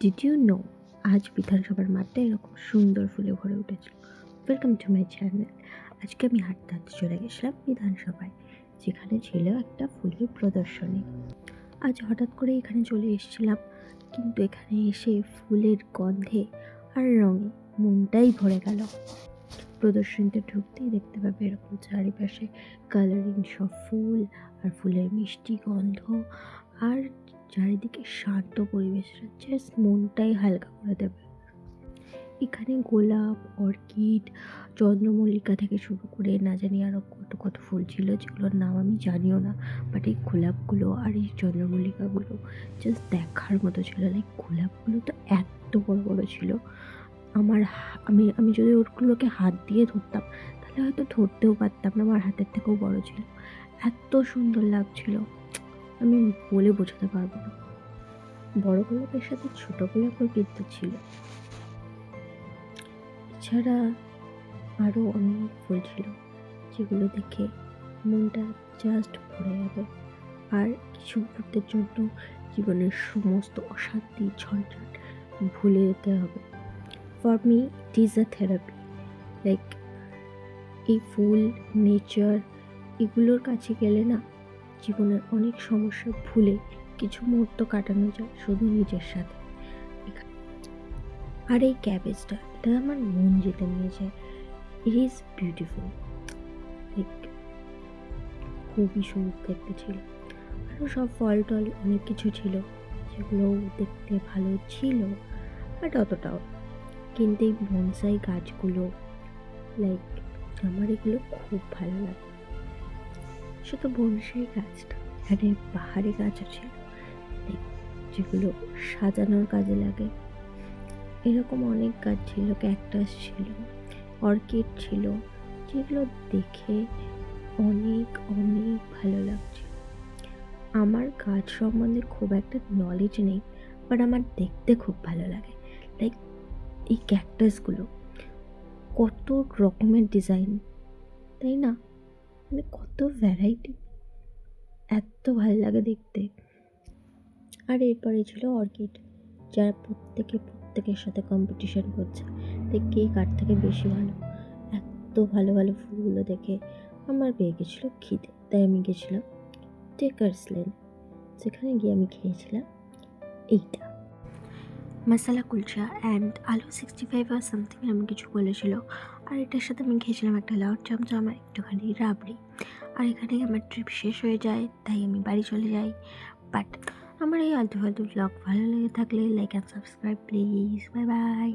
Did you know আজ বিধানসভার মাঠটা এরকম সুন্দর ফুলে ভরে উঠেছিল। Welcome to my channel. আজকে আমি হাঁটতে হাঁটতে চলে গেছিলাম বিধানসভায়, যেখানে ছিল একটা ফুলের প্রদর্শনী। আজ হঠাৎ করে এখানে চলে এসেছিলাম, কিন্তু এখানে এসে ফুলের গন্ধে আর রঙে মনটাই ভরে গেল। প্রদর্শনীতে ঢুকতেই দেখতে পাবে এরকম চারিপাশে কালারিং সব ফুল আর ফুলের মিষ্টি গন্ধ, আর চারিদিকে শান্ত পরিবেশটা জাস্ট মনটাই হালকা করে দেবে। এখানে গোলাপ, অর্কিড, চন্দ্রমল্লিকা থেকে শুরু করে না জানি আরও কত কত ফুল ছিল, যেগুলোর নাম আমি জানিও না। বাট এই গোলাপগুলো আর এই চন্দ্রমল্লিকাগুলো জাস্ট দেখার মতো ছিল। লাইক গোলাপগুলো তো এত বড় বড় ছিল, আমি যদি ওগুলোকে হাত দিয়ে ধরতাম তাহলে হয়তো ধরতেও পারতাম না, আমার হাতের থেকেও বড় ছিল। এত সুন্দর লাগছিল, আমি বলে বোঝাতে পারবো না। বড় গোলাপের সাথে ছোট গোলাপও কিন্তু ছিল। এছাড়া আরও অনেক ফুল ছিল, যেগুলো দেখে মনটা জাস্ট ভরে যাবে, আর কিছু মুহূর্তের জন্য জীবনের সমস্ত অশান্তি ঝঞ্ঝাট ভুলে যেতে হবে। For me it is a therapy. Like এই ফুল, নেচার, এগুলোর কাছে গেলে না জীবনের অনেক সমস্যা ভুলে কিছু মুহূর্ত কাটানো যায় শুধু নিজের সাথে। আর এই ক্যাবেজটা, এটা আমার মন যেতে নিয়ে যায়। ইট ইজ বিউটিফুল, লাইক খুবই সুন্দর দেখতে ছিল। আরও সব ফল টল অনেক কিছু ছিল, যেগুলো দেখতে ভালো ছিল, বাট অতটাও। কিন্তু এই বনসাই গাছগুলো, লাইক আমার এগুলো খুব ভালো লাগে। শুধু বনসাই গাছটা, এখানে পাহাড়ি গাছও ছিল, যেগুলো সাজানোর কাজে লাগে। এরকম অনেক গাছ ছিল, ক্যাকটাস ছিল, অর্কিড ছিল, যেগুলো দেখে অনেক অনেক ভালো লাগছে। আমার গাছ সম্বন্ধে খুব একটা নলেজ নেই, বাট আমার দেখতে খুব ভালো লাগে। লাইক এই ক্যাকটাসগুলো কত রকমের ডিজাইন, তাই না? মানে কত ভ্যারাইটি, এত ভালো লাগে দেখতে। আর এরপরে ছিল অর্কিড, যারা প্রত্যেকের সাথে কম্পিটিশন করছে কে কার থেকে বেশি ভালো। এত ভালো ভালো ফুলগুলো দেখে আমার পেয়ে গেছিলো খিদে, তাই আমি গেছিলাম টেকার্স লেন। সেখানে গিয়ে আমি খেয়েছিলাম এইটা মশালা কুলচা অ্যান্ড আলু 65 আর সামথিং এমন কিছু বলেছিল। আর এটার সাথে আমি খেয়েছিলাম একটা লাউড চমচম আর একটুখানি রাবড়ি। আর এখানেই আমার ট্রিপ শেষ হয়ে যায়, তাই আমি বাড়ি চলে যাই। বাট আমার এই আলতু ফালতু ব্লগ ভালো লেগে থাকলে like and subscribe please. Bye bye.